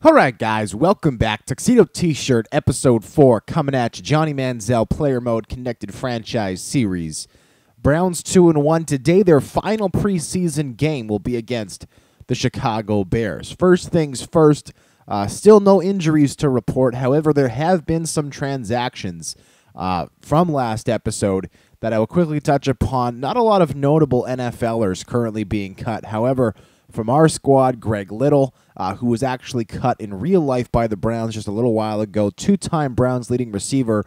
All right, guys, welcome back. Tuxedo T-Shirt, Episode 4, coming at you. Johnny Manziel, Player Mode, Connected Franchise Series. Browns 2-1. Today, their final preseason game will be against the Chicago Bears. First things first, still no injuries to report. However, there have been some transactions from last episode that I will quickly touch upon. Not a lot of notable NFLers currently being cut. However, from our squad, Greg Little, who was actually cut in real life by the Browns just a little while ago. Two-time Browns leading receiver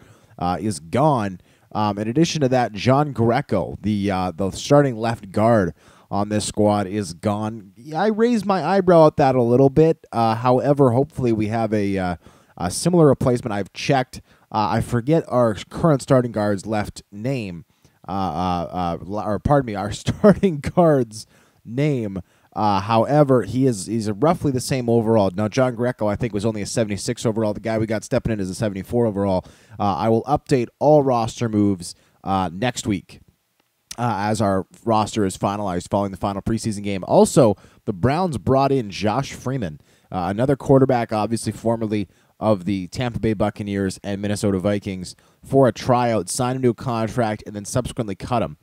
is gone. In addition to that, John Greco, the starting left guard on this squad, is gone. I raised my eyebrow at that a little bit. However, hopefully we have a similar replacement. I've checked. I forget our current starting guard's left name. Or pardon me, our starting guard's name. However, he's roughly the same overall. Now, John Greco, I think, was only a 76 overall. The guy we got stepping in is a 74 overall. I will update all roster moves next week as our roster is finalized following the final preseason game. Also, the Browns brought in Josh Freeman, another quarterback, obviously formerly of the Tampa Bay Buccaneers and Minnesota Vikings, for a tryout, signed him to a contract, and then subsequently cut him.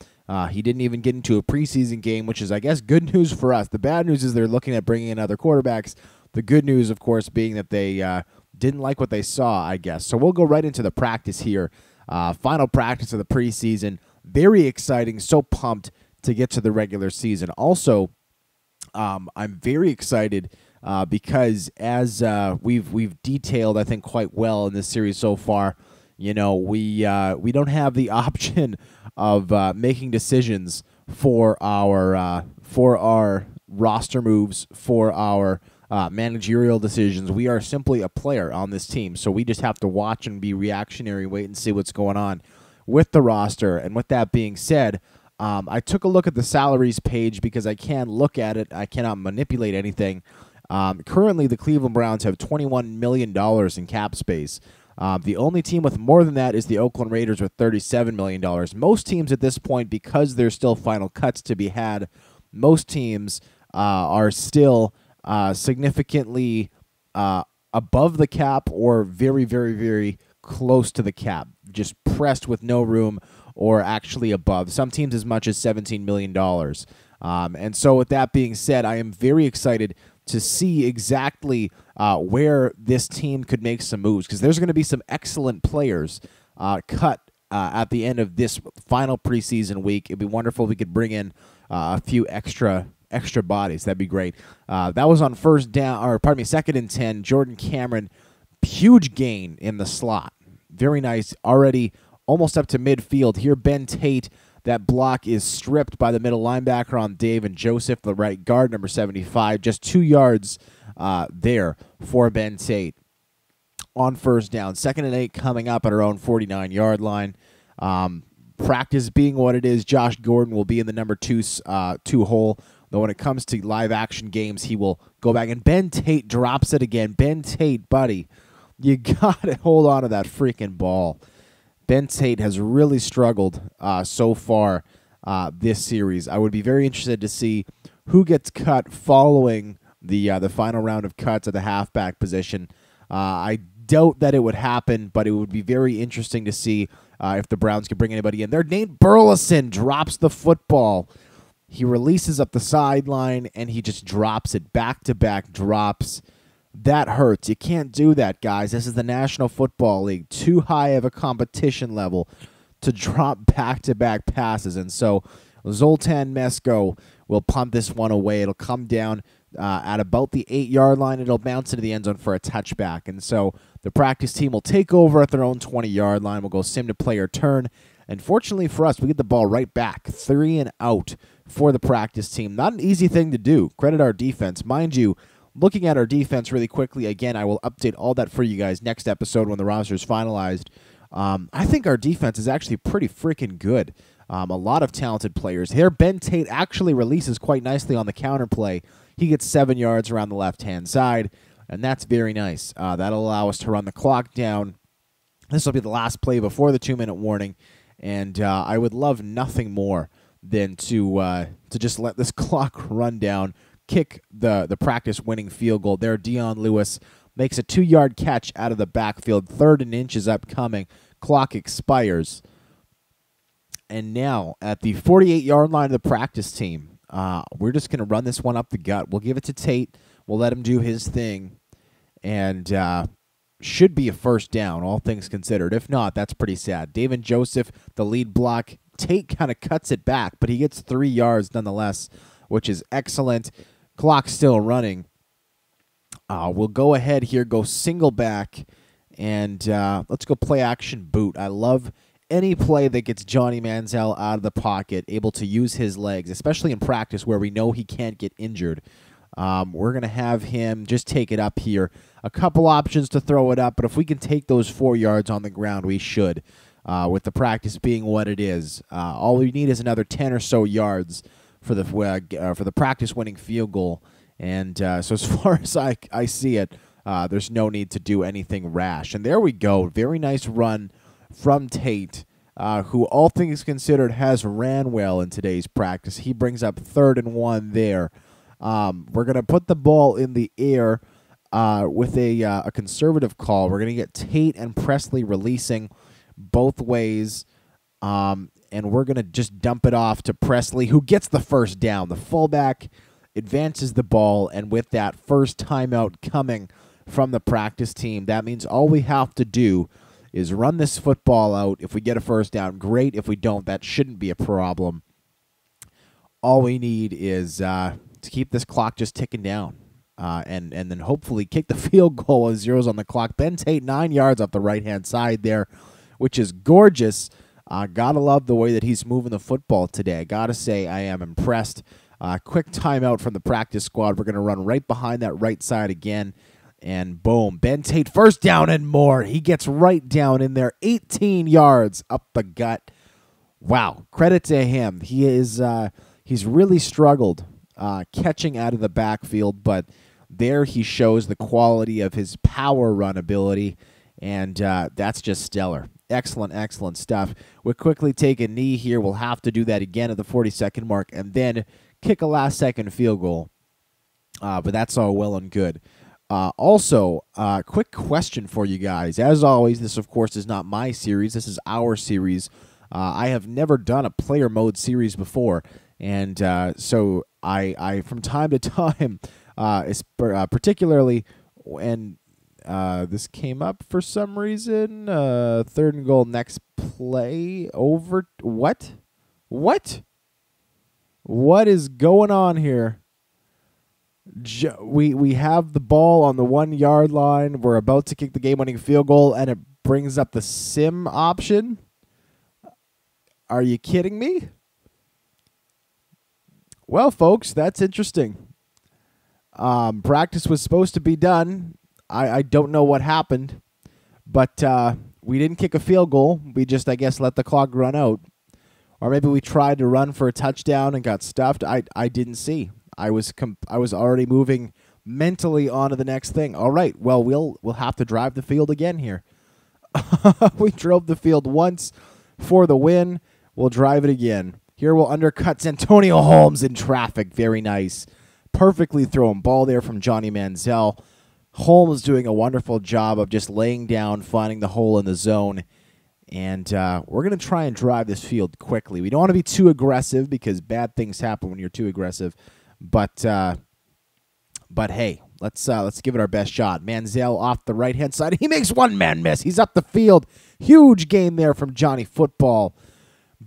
He didn't even get into a preseason game, which is, I guess, good news for us. The bad news is they're looking at bringing in other quarterbacks. The good news, of course, being that they didn't like what they saw, I guess. So we'll go right into the practice here. Final practice of the preseason. Very exciting. So pumped to get to the regular season. Also, I'm very excited because as we've detailed, I think, quite well in this series so far, you know, we don't have the option of making decisions for our roster moves, for our managerial decisions. We are simply a player on this team, so we just have to watch and be reactionary, wait and see what's going on with the roster. And with that being said, I took a look at the salaries page because I can look at it. I cannot manipulate anything. Currently, the Cleveland Browns have $21 million in cap space. The only team with more than that is the Oakland Raiders with $37 million. Most teams at this point, because there's still final cuts to be had, most teams are still significantly above the cap or very, very, very close to the cap, just pressed with no room or actually above. Some teams as much as $17 million. And so with that being said, I am very excited to see exactly where this team could make some moves, because there's going to be some excellent players cut at the end of this final preseason week. It'd be wonderful if we could bring in a few extra bodies. That'd be great. That was on second and 10. Jordan Cameron, huge gain in the slot. Very nice. Already almost up to midfield. Here, Ben Tate. That block is stripped by the middle linebacker on Dave and Joseph, the right guard, number 75. Just 2 yards there for Ben Tate on first down. 2nd and 8 coming up at our own 49-yard line. Practice being what it is, Josh Gordon will be in the number 2 hole. Though when it comes to live action games, he will go back. And Ben Tate drops it again. Ben Tate, buddy, you got to hold on to that freaking ball. Ben Tate has really struggled so far this series. I would be very interested to see who gets cut following the final round of cuts at the halfback position. I doubt that it would happen, but it would be very interesting to see if the Browns could bring anybody in there. Nate Burleson drops the football. He releases up the sideline, and he just drops it. Back-to-back drops. That hurts. You can't do that, guys. This is the National Football League. Too high of a competition level to drop back-to-back passes. And so Zoltan Mesko will punt this one away. It'll come down at about the 8-yard line. It'll bounce into the end zone for a touchback. And so the practice team will take over at their own 20-yard line. We'll go sim to player turn. And fortunately for us, we get the ball right back. 3 and out for the practice team. Not an easy thing to do. Credit our defense. Mind you, looking at our defense really quickly, again, I will update all that for you guys next episode when the roster is finalized. I think our defense is actually pretty freaking good. A lot of talented players here. Ben Tate actually releases quite nicely on the counter play. He gets 7 yards around the left-hand side, and that's very nice. That'll allow us to run the clock down. This will be the last play before the 2-minute warning, and I would love nothing more than to just let this clock run down, kick the practice winning field goal there. Dion Lewis makes a 2-yard catch out of the backfield. 3rd and inches upcoming. Clock expires. And now at the 48-yard line of the practice team, we're just going to run this one up the gut. We'll give it to Tate. We'll let him do his thing. And should be a first down, all things considered. If not, that's pretty sad. David Joseph, the lead block. Tate kind of cuts it back, but he gets 3 yards nonetheless, which is excellent. Clock still running. We'll go ahead here, go single back, and let's go play action boot. I love any play that gets Johnny Manziel out of the pocket, able to use his legs, especially in practice where we know he can't get injured. We're going to have him just take it up here. A couple options to throw it up, but if we can take those 4 yards on the ground, we should, with the practice being what it is. All we need is another 10 or so yards for the practice-winning field goal. And so as far as I see it, there's no need to do anything rash. And there we go. Very nice run from Tate, who, all things considered, has ran well in today's practice. He brings up 3rd and 1 there. We're going to put the ball in the air with a conservative call. We're going to get Tate and Presley releasing both ways, and we're going to just dump it off to Presley, who gets the first down. The fullback advances the ball, and with that first timeout coming from the practice team, that means all we have to do is run this football out. If we get a first down, great. If we don't, that shouldn't be a problem. All we need is to keep this clock just ticking down, and then hopefully kick the field goal with zeros on the clock. Ben Tate, 9 yards off the right-hand side there, which is gorgeous. Gotta love the way that he's moving the football today. Gotta say I am impressed. Quick timeout from the practice squad. We're going to run right behind that right side again. And boom, Ben Tate, first down and more. He gets right down in there, 18 yards up the gut. Wow, credit to him. He's really struggled catching out of the backfield, but there he shows the quality of his power run ability, and that's just stellar. Excellent, excellent stuff. We'll quickly take a knee here. We'll have to do that again at the 40-second mark, and then kick a last-second field goal. But that's all well and good. Also, quick question for you guys. As always, this, of course, is not my series. This is our series. I have never done a player mode series before, and so I from time to time, particularly when this came up for some reason, 3rd and goal, next play, over, what? What is going on here? We have the ball on the 1-yard line. We're about to kick the game-winning field goal, and it brings up the sim option. Are you kidding me? Well, folks, that's interesting. Practice was supposed to be done. I don't know what happened, but we didn't kick a field goal. We just, I guess, let the clock run out. Or maybe we tried to run for a touchdown and got stuffed. I didn't see. I was already moving mentally on to the next thing. All right, well, we'll have to drive the field again here. We drove the field once for the win. We'll drive it again. Here we'll undercut Antonio Holmes in traffic. Very nice. Perfectly thrown ball there from Johnny Manziel. Holmes doing a wonderful job of just laying down, finding the hole in the zone. And we're going to try and drive this field quickly. We don't want to be too aggressive because bad things happen when you're too aggressive. But hey, let's give it our best shot. Manziel off the right-hand side. He makes one-man miss. He's up the field. Huge game there from Johnny Football.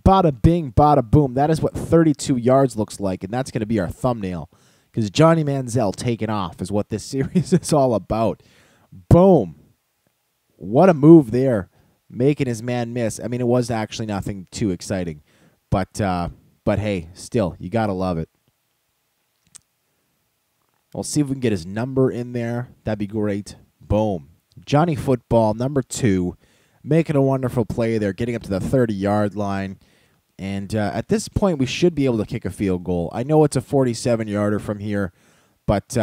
Bada bing, bada boom. That is what 32 yards looks like, and that's going to be our thumbnail. Because Johnny Manziel taking off is what this series is all about. Boom. What a move there. Making his man miss. I mean, it was actually nothing too exciting. But hey, still, you got to love it. We'll see if we can get his number in there. That'd be great. Boom. Johnny Football, number 2, making a wonderful play there, getting up to the 30-yard line. And at this point, we should be able to kick a field goal. I know it's a 47-yarder from here, but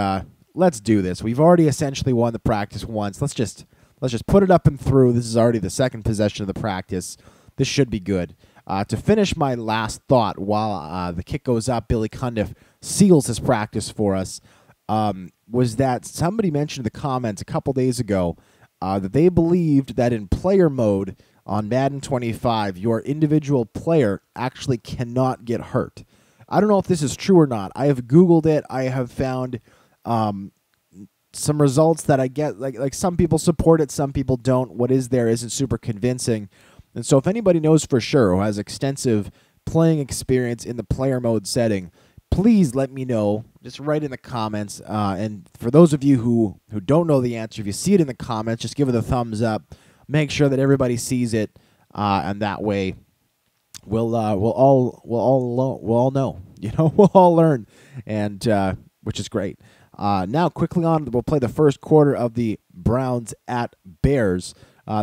let's do this. We've already essentially won the practice once. Let's just put it up and through. This is already the second possession of the practice. This should be good. To finish my last thought, while the kick goes up, Billy Cundiff seals his practice for us. was that somebody mentioned in the comments a couple days ago that they believed that in player mode on Madden 25, your individual player actually cannot get hurt. I don't know if this is true or not. I have Googled it. I have found some results that I get. Like some people support it, some people don't. What is there isn't super convincing. And so if anybody knows for sure who has extensive playing experience in the player mode setting, please let me know. Just write in the comments. And for those of you who don't know the answer, if you see it in the comments, just give it a thumbs up. Make sure that everybody sees it, and that way we'll all know. You know, we'll all learn, and which is great. Now, quickly on, we'll play the first quarter of the Browns at Bears.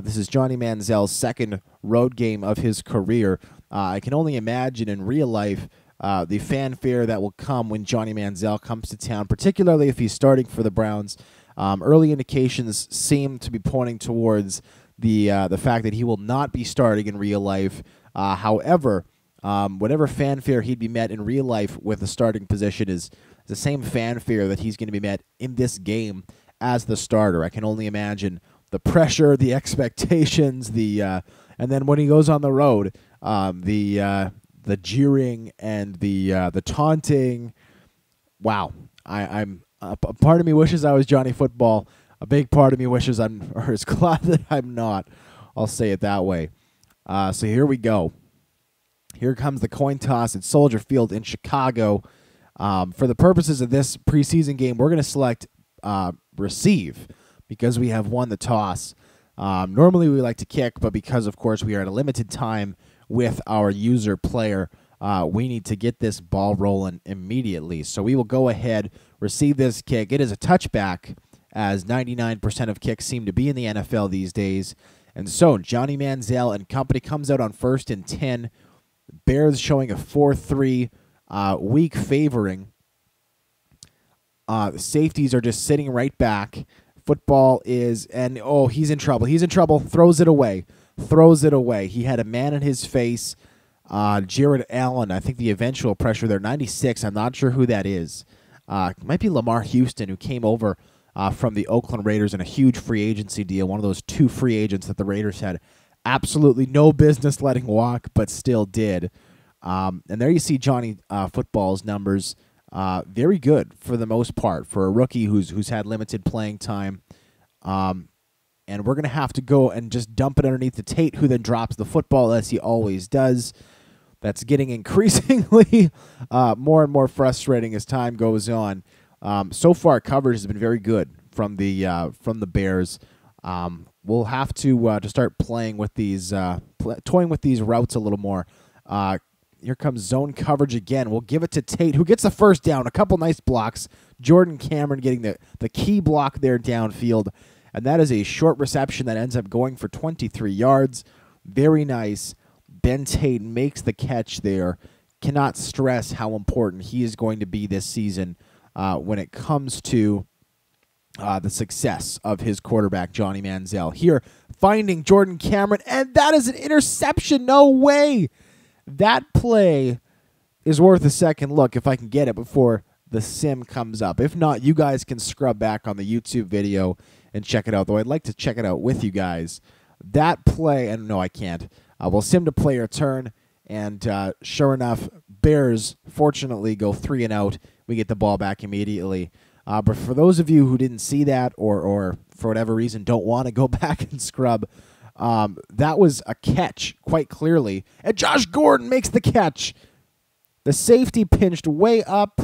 This is Johnny Manziel's second road game of his career. I can only imagine in real life the fanfare that will come when Johnny Manziel comes to town, particularly if he's starting for the Browns. Early indications seem to be pointing towards the fact that he will not be starting in real life. However, whatever fanfare he'd be met in real life with the starting position is the same fanfare that he's going to be met in this game as the starter. I can only imagine the pressure, the expectations, and then when he goes on the road, the jeering and the taunting. Wow, I'm a part of me wishes I was Johnny Football. A big part of me wishes is glad that I'm not. I'll say it that way. So here we go. Here comes the coin toss at Soldier Field in Chicago. For the purposes of this preseason game, we're going to select receive because we have won the toss. Normally we like to kick, but because, of course, we are at a limited time with our user player, we need to get this ball rolling immediately. So we will go ahead, receive this kick. It is a touchback, as 99% of kicks seem to be in the NFL these days. And so Johnny Manziel and company comes out on 1st and 10. Bears showing a 4-3 weak favoring. The safeties are just sitting right back. Football is, and oh, he's in trouble. He's in trouble. Throws it away. Throws it away. He had a man in his face. Jared Allen, I think the eventual pressure there, 96. I'm not sure who that is. It might be Lamar Houston, who came over from the Oakland Raiders in a huge free agency deal, one of those two free agents that the Raiders had absolutely no business letting walk, but still did. And there you see Johnny Football's numbers. Very good for the most part for a rookie who's had limited playing time. And we're going to have to go and just dump it underneath to Tate, who then drops the football, as he always does. That's getting increasingly more and more frustrating as time goes on. So far, coverage has been very good from the Bears. We'll have to start playing with these, toying with these routes a little more. Here comes zone coverage again. We'll give it to Tate, who gets the first down. A couple nice blocks. Jordan Cameron getting the key block there downfield. And that is a short reception that ends up going for 23 yards. Very nice. Ben Tate makes the catch there. Cannot stress how important he is going to be this season when it comes to the success of his quarterback, Johnny Manziel. Here, finding Jordan Cameron, and that is an interception. No way. That play is worth a second look if I can get it before the sim comes up. If not, you guys can scrub back on the YouTube video and check it out, though I'd like to check it out with you guys. That play, and no, I can't. We'll sim to player turn, and sure enough, Bears, fortunately, go 3 and out. We get the ball back immediately. But for those of you who didn't see that or for whatever reason don't want to go back and scrub, that was a catch, quite clearly. And Josh Gordon makes the catch. The safety pinched way up.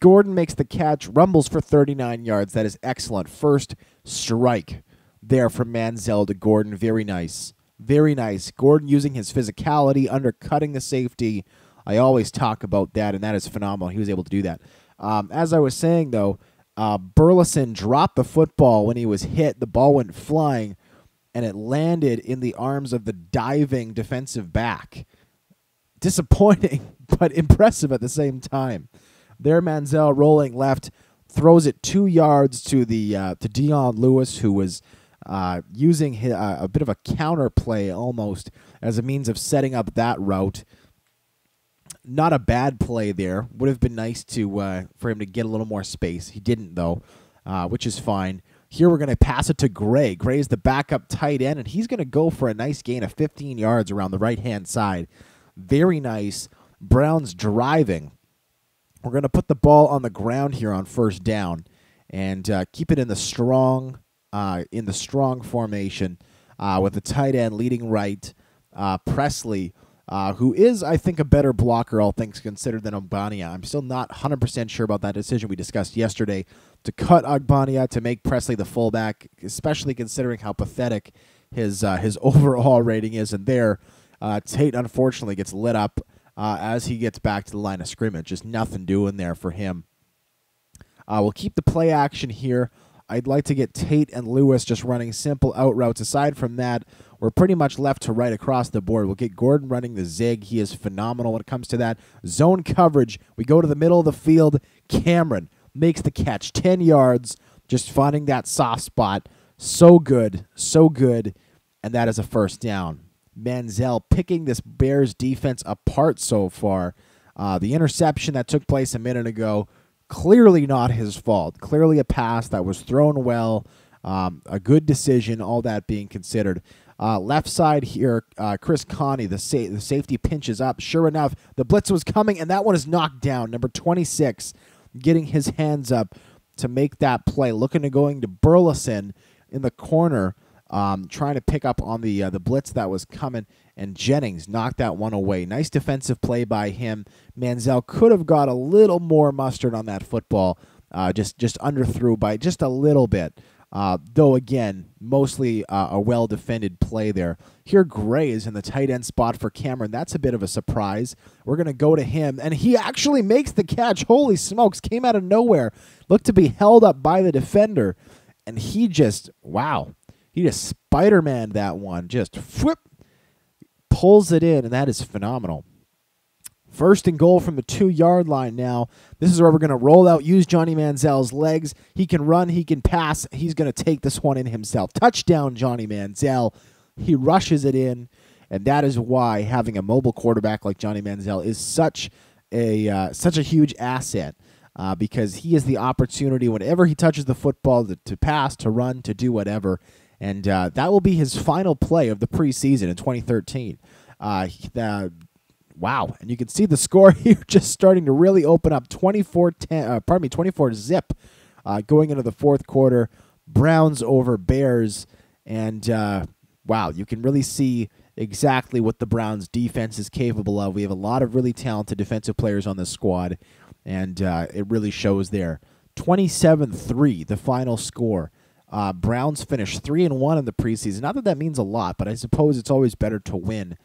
Gordon makes the catch, rumbles for 39 yards. That is excellent. First strike there from Manziel to Gordon. Very nice. Very nice. Gordon using his physicality, undercutting the safety. I always talk about that, and that is phenomenal. He was able to do that. As I was saying, though, Burleson dropped the football when he was hit. The ball went flying, and it landed in the arms of the diving defensive back. Disappointing, but impressive at the same time. There, Manziel rolling left, throws it 2 yards to Dion Lewis, who was using a bit of a counter play almost as a means of setting up that route. not a bad play there. Would have been nice to for him to get a little more space. He didn't, though, which is fine. Here we're going to pass it to Gray. Gray is the backup tight end, and he's going to go for a nice gain of 15 yards around the right-hand side. Very nice. Browns driving. We're going to put the ball on the ground here on first down and keep it in the strong formation with the tight end leading right, Presley, who is, I think, a better blocker, all things considered, than Ogbania. I'm still not 100% sure about that decision we discussed yesterday to cut Ogbania to make Presley the fullback, especially considering how pathetic his overall rating is. And there, Tate unfortunately gets lit up as he gets back to the line of scrimmage. Just nothing doing there for him. We'll keep the play action here. I'd like to get Tate and Lewis just running simple out routes. Aside from that, we're pretty much left to right across the board. We'll get Gordon running the zig. He is phenomenal when it comes to that. Zone coverage. We go to the middle of the field. Cameron makes the catch. 10 yards, just finding that soft spot. So good, so good. And that is a first down. Manziel picking this Bears defense apart so far. The interception that took place a minute ago, clearly not his fault. Clearly a pass that was thrown well. A good decision, all that being considered. Left side here, Chris Connie, the safety pinches up. Sure enough, the blitz was coming, and that one is knocked down. Number 26 getting his hands up to make that play. Looking to going to Burleson in the corner, trying to pick up on the blitz that was coming, and Jennings knocked that one away. Nice defensive play by him. Manziel could have got a little more mustard on that football, just underthrew by just a little bit. Though, again, mostly a well-defended play there. Here, Gray is in the tight end spot for Cameron. That's a bit of a surprise. We're going to go to him, and he actually makes the catch. Holy smokes, came out of nowhere. Looked to be held up by the defender, and he just, wow. He just Spider-Man that one. Just whoop, pulls it in, and that is phenomenal. First and goal from the 2-yard line now. This is where we're going to roll out, use Johnny Manziel's legs. He can run, he can pass. He's going to take this one in himself. Touchdown, Johnny Manziel. He rushes it in, and that is why having a mobile quarterback like Johnny Manziel is such a huge asset, because he has the opportunity whenever he touches the football to pass, to run, to do whatever. And that will be his final play of the preseason in 2013. Wow, and you can see the score here just starting to really open up. 24-zip going into the fourth quarter. Browns over Bears, and wow, you can really see exactly what the Browns defense is capable of. We have a lot of really talented defensive players on this squad, and it really shows there. 27-3, the final score. Browns finished 3-1 in the preseason. Not that that means a lot, but I suppose it's always better to win.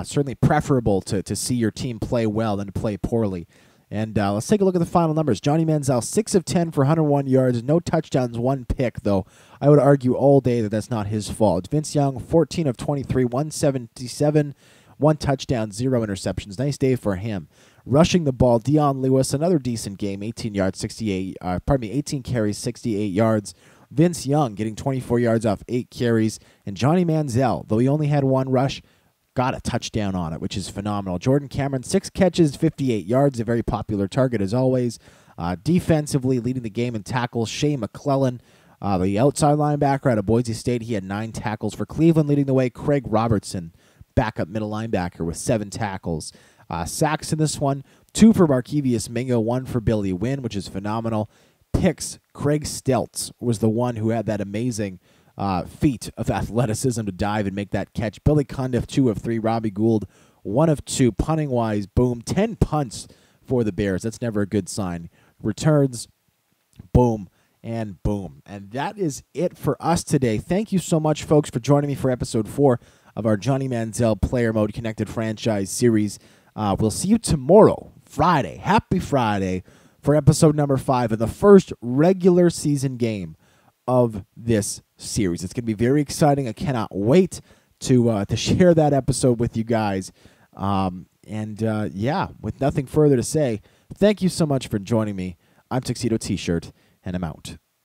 Certainly preferable to see your team play well than to play poorly. And let's take a look at the final numbers. Johnny Manziel, 6 of 10 for 101 yards, no touchdowns, 1 pick, though I would argue all day that that's not his fault. Vince Young, 14 of 23, 177, 1 touchdown, 0 interceptions. Nice day for him. Rushing the ball, Dion Lewis, another decent game, 18 carries, 68 yards. Vince Young getting 24 yards off 8 carries. And Johnny Manziel, though he only had 1 rush, got a touchdown on it, which is phenomenal. Jordan Cameron, 6 catches, 58 yards, a very popular target as always. Defensively, leading the game in tackles, Shea McClellan, the outside linebacker out of Boise State. He had 9 tackles for Cleveland, leading the way. Craig Robertson, backup middle linebacker, with 7 tackles. Sacks in this one, 2 for Markevius Mingo, 1 for Billy Wynn, which is phenomenal. Picks, Craig Steltz was the one who had that amazing feat of athleticism to dive and make that catch. Billy Cundiff, 2 of 3. Robbie Gould, 1 of 2. Punting-wise, boom. 10 punts for the Bears. That's never a good sign. Returns, boom, and boom. And that is it for us today. Thank you so much, folks, for joining me for episode 4 of our Johnny Manziel Player Mode Connected Franchise series. We'll see you tomorrow, Friday. Happy Friday for episode number 5 of the first regular season game of this series. It's going to be very exciting. I cannot wait to share that episode with you guys. Yeah, with nothing further to say, thank you so much for joining me. I'm Tuxedo T-Shirt, and I'm out.